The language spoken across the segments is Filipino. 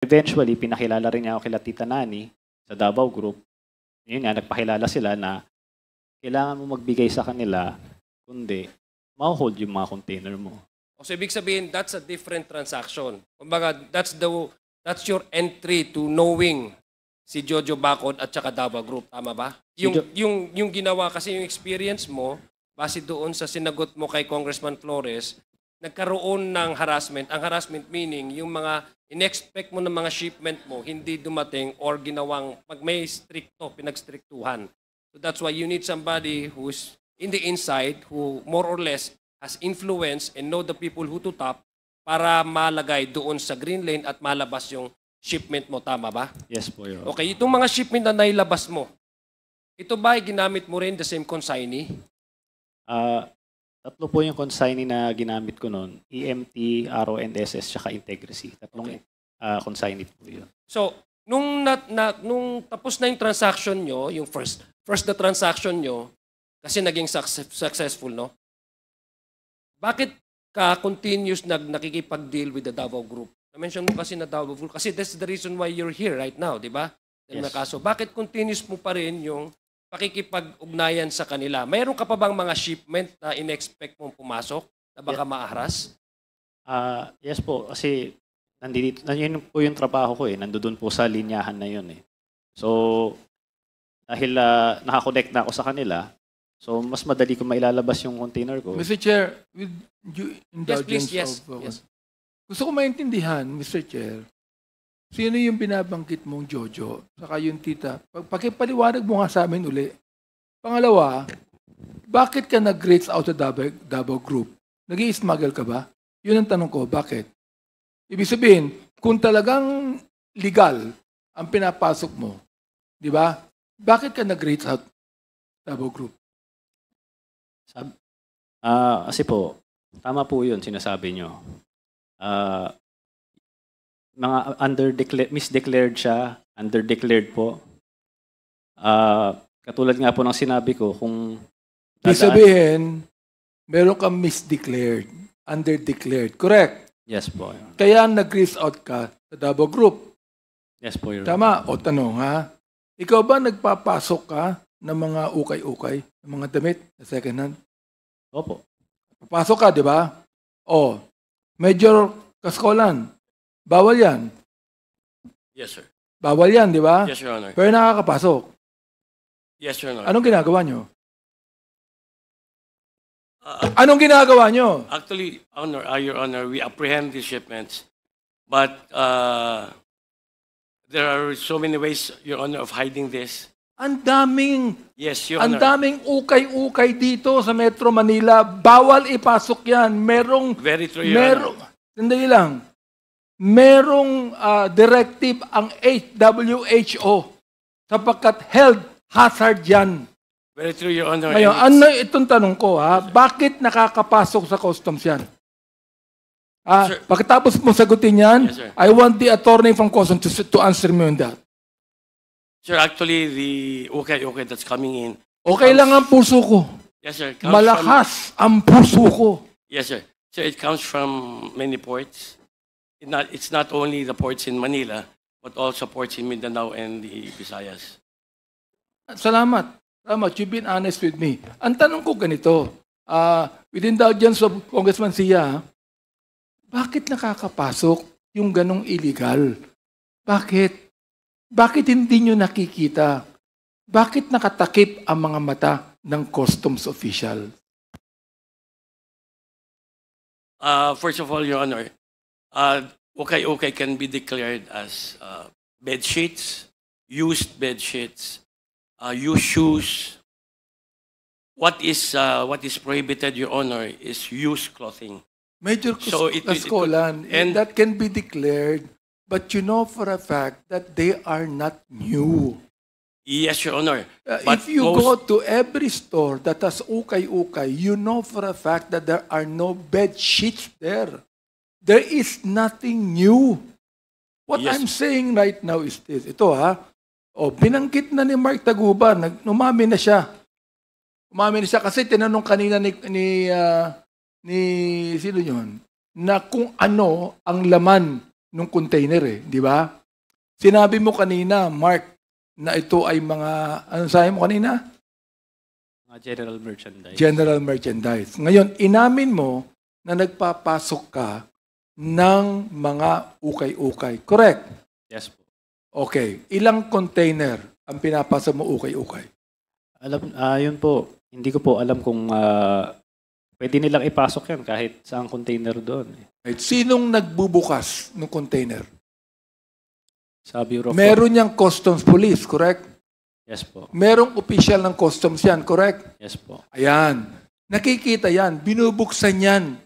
Eventually, pinakilala rin niya ako kila Tita Nani sa Davao Group. Yun nga, nagpakilala sila na kailangan mo magbigay sa kanila, kundi ma-hold yung mga container mo. So, ibig sabihin, that's a different transaction. Kumbaga, that's your entry to knowing si Jojo Bacon at saka Davao Group. Tama ba? Yung ginawa kasi yung experience mo, base doon sa sinagot mo kay Congressman Flores, nagkaroon ng harassment. Ang harassment meaning, yung mga in-expect mo ng mga shipment mo, hindi dumating or ginawang, pag may stricto, pinagstriktuhan. So that's why you need somebody who's in the inside, who more or less has influence and know the people who to top para malagay doon sa green lane at malabas yung shipment mo. Tama ba? Yes po, Your Honor. Okay, itong mga shipment na nailabas mo, ito ba ay ginamit mo rin the same consignee? Tatlo po yung consignee na ginamit ko noon. EMT, RONSS, tsaka Integrity. Tatlong consignee po yun. So, nung tapos na yung transaction nyo, yung first na transaction nyo, kasi naging successful, no? Bakit ka continuous nakikipag-deal with the Davao Group? Na-mention mo kasi na Davao Group, kasi that's the reason why you're here right now, di ba? Yes. Kaso, bakit continuous mo pa rin yung pakikipag-ugnayan sa kanila? Mayroon ka pa bang mga shipment na in-expect mong pumasok na baka maahras? Yes po, kasi yun po yung trabaho ko eh. Nandoon po sa linyahan na yun eh. So, dahil nakakonect na ako sa kanila, so mas madali ko mailalabas yung container ko. Mr. Chair, with due indulgence Yes. gusto ko maintindihan, Mr. Chair, sino yung binabanggit mong Jojo, saka yung tita. Pakipaliwanag mo nga sa amin uli. Pangalawa, bakit ka nag-rates out sa Davao Group? Nag-i-smuggle ka ba? Yun ang tanong ko, bakit? Ibig sabihin, kung talagang legal ang pinapasok mo, di ba? Bakit ka nag-rates out Davao Group? Kasi po, tama po yun, sinasabi nyo. Mga misdeclared siya, underdeclared po. Katulad nga po ng sinabi ko, kung Ibig sabihin, meron kang misdeclared, underdeclared. Correct? Yes po. Kaya nag-rates out ka sa Davao Group. Yes po, Your Tama? O tanong ha? Ikaw ba nagpapasok ka ng mga ukay-ukay, ng mga damit na second hand? Opo. Papasok ka, di ba? O, Major Kaskolan, bawal yan. Yes, sir. Bawal yan, di ba? Yes, Your Honor. Pero nakakapasok. Yes, Your Honor. Anong ginagawa nyo? Anong ginagawa nyo? Actually, Your Honor, we apprehend these shipments, but there are so many ways, Your Honor, of hiding this. Ang daming, Yes, Your ang Honor. daming ukay-ukay dito sa Metro Manila. Bawal ipasok yan. Merong, Very true, Your Honor. sandali lang. Merong directive ang WHO sapagkat health hazard yan. Very true, Your Honor. Ngayon, And ano itong tanong ko ha? Bakit nakakapasok sa customs yan? Sir. Pagkatapos mo sagutin yan, Yes, sir. I want the attorney from customs to answer me on that. Sir, actually, the okay that's coming in. Okay lang ang puso ko. Yes, sir. Comes Malakas ang puso ko. Yes, sir. Sir, it comes from many ports. It's not only the ports in Manila, but also ports in Mindanao and the Visayas. Salamat. Salamat. You've been honest with me. Ang tanong ko ganito, with indulgence of Congressman Sia, bakit nakakapasok yung ganong illegal? Bakit? Bakit hindi nyo nakikita? Bakit nakatakip ang mga mata ng customs official? First of all, Your Honor, okay can be declared as bed sheets, used bed sheets, used shoes. What is prohibited, Your Honor, is used clothing. Major So it Kaskolan, and- that can be declared, but you know for a fact that they are not new. Yes, Your Honor. But If you most- go to every store that has ukay-ukay, you know for a fact that there are no bed sheets there. There is nothing new. What Yes. I'm saying right now is this. Ito ha. O, binanggit na ni Mark Taguban. Umamin na siya. Umamin na siya kasi tinanong kanina ni sino yun? Na kung ano ang laman nung container eh, di ba? Sinabi mo kanina, Mark, na ito ay mga, ano sabi mo kanina? Mga general merchandise. General merchandise. Ngayon, inamin mo na nagpapasok ka ng mga ukay-ukay. Correct? Yes po. Okay. Ilang container ang pinapasok mo ukay-ukay? Yun po. Hindi ko po alam kung pwede nilang ipasok yan kahit saang container doon. Right. Sinong nagbubukas ng container? Sa Bureau of Meron niyang customs police, correct? Yes po. Merong official ng customs yan, correct? Yes po. Ayan. Nakikita yan. Binubuksan yan.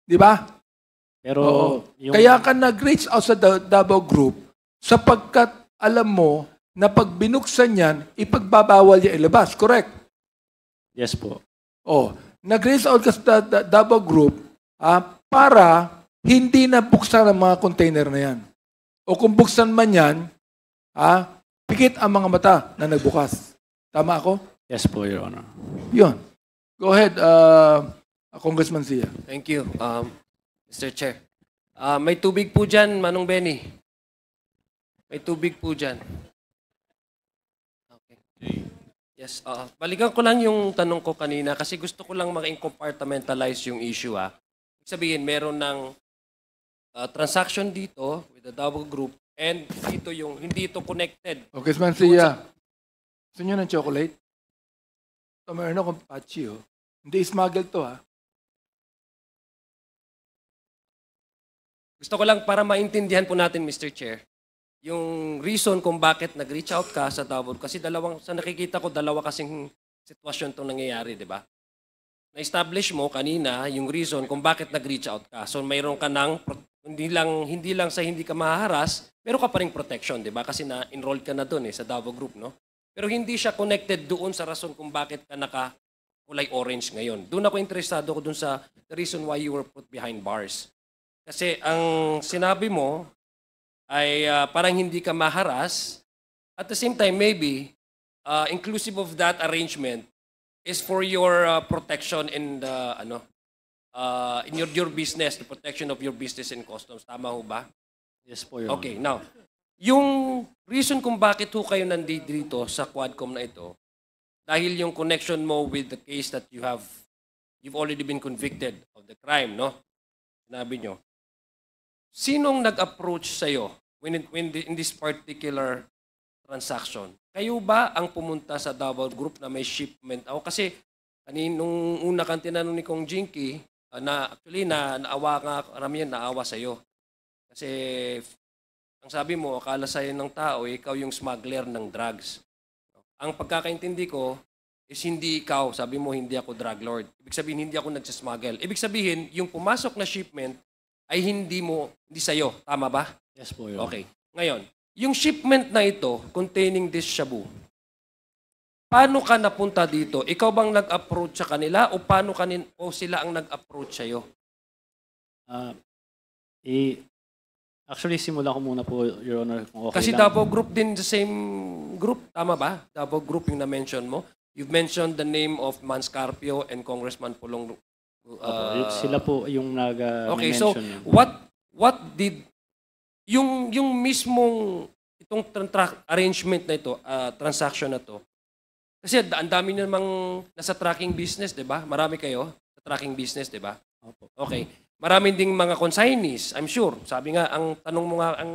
Di ba? Pero Oo. Kaya ka nag-reach out sa Davao Group sapagkat alam mo na pag binuksan yan, ipagbabawal yan ilabas, correct? yes po. Oh, nag-reach out ka sa Davao Group para hindi na buksan ang mga container na yan. O kung buksan man yan, pikit ang mga mata na nagbukas. Tama ako? Yes po, Your Honor. Yun. Go ahead, Congressman Zia. Thank you, Mr. Chair. May tubig po dyan, Manong Benny. May tubig po dyan. Okay. Yes, balikan ko lang yung tanong ko kanina kasi gusto ko lang maka-compartmentalize yung issue. Ibig sabihin, meron ng transaction dito with the Davao Group and dito yung hindi ito connected. Congressman Zia, gusto nyo ng chocolate? Ito meron akong patchy, oh. Hindi smuggle to, ha? Gusto ko lang para maintindihan po natin, Mr. Chair, yung reason kung bakit nag-reach out ka sa Davao. Kasi sa nakikita ko, dalawa kasing sitwasyon itong nangyayari, di ba? Na-establish mo kanina yung reason kung bakit nag-reach out ka. So mayroon ka ng, hindi lang sa hindi ka mahaharas, meron ka pa ring protection, di ba? Kasi na-enrolled ka na doon sa Davao Group, no? Pero hindi siya connected doon sa rason kung bakit ka naka-kulay orange ngayon. Doon ako interesado ko doon sa the reason why you were put behind bars. Kasi ang sinabi mo ay parang hindi ka maharas. At the same time, maybe, inclusive of that arrangement is for your protection in the, in your business, the protection of your business and customs. Tama ho ba? Yes po, Your Honor. Okay, now, yung reason kung bakit ho kayo nandito dito sa Quadcom na ito, dahil yung connection mo with the case that you've already been convicted of the crime, no? Sinabi nyo. Sinong nag-approach sa'yo in this particular transaction? Kayo ba ang pumunta sa Davao Group na may shipment? O kasi nung una kang tinanong ni Kong Jinky, naawa nga, karamihan naawa sa'yo. Kasi ang sabi mo, akala sa'yo ng tao, ikaw yung smuggler ng drugs. Ang pagkakaintindi ko is hindi ikaw. Sabi mo, hindi ako drug lord. Ibig sabihin, hindi ako nagsasmuggle. Ibig sabihin, yung pumasok na shipment ay hindi sa'yo. Tama ba? Yes po, Your Honor. Okay. Ngayon, yung shipment na ito containing this shabu, paano ka napunta dito? Ikaw bang nag-approach sa kanila o sila ang nag-approach sa'yo? Actually, simulan ko muna po, Your Honor, kung okay Kasi lang. Davao Group din, the same group. Tama ba? Davao Group yung na-mention mo. You've mentioned the name of Manscarpio and Congressman Pulong. Sila po yung Okay, so nag-mention. what did yung mismong itong arrangement na ito, transaction na to. Kasi ang dami namang nasa tracking business, 'di ba? Marami kayo sa tracking business, 'di ba? Opo. Okay. Maraming ding mga consignees, I'm sure. Sabi nga ang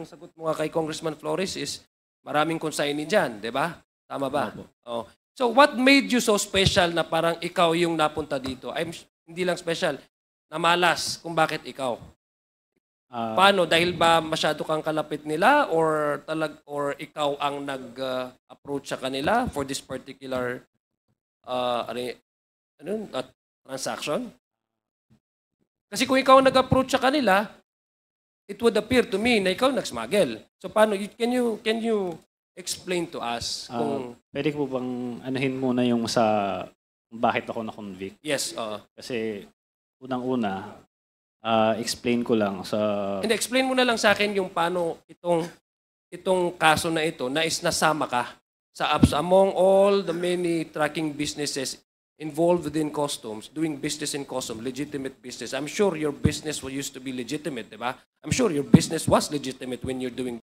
sagot mo nga kay Congressman Flores is maraming consignee diyan, 'di ba? Tama ba? Opo. Oh. So what made you so special na parang ikaw yung napunta dito? Hindi lang special, na malas kung bakit ikaw. Paano? Dahil ba masyado kang kalapit nila or ikaw ang nag-approach sa kanila for this particular transaction? Kasi kung ikaw ang nag-approach sa kanila, it would appear to me na ikaw nag-smuggle. So paano? Can you explain to us kung... Pwede ko bang anuhin muna yung sa bakit ako na-convict? Yes. Kasi unang-una, explain ko lang sa... Hindi, explain mo na lang sa akin yung paano itong kaso na ito na nasama ka sa among all the many tracking businesses involved within customs, doing business in customs, legitimate business. I'm sure your business used to be legitimate, di ba? I'm sure your business was legitimate when you're doing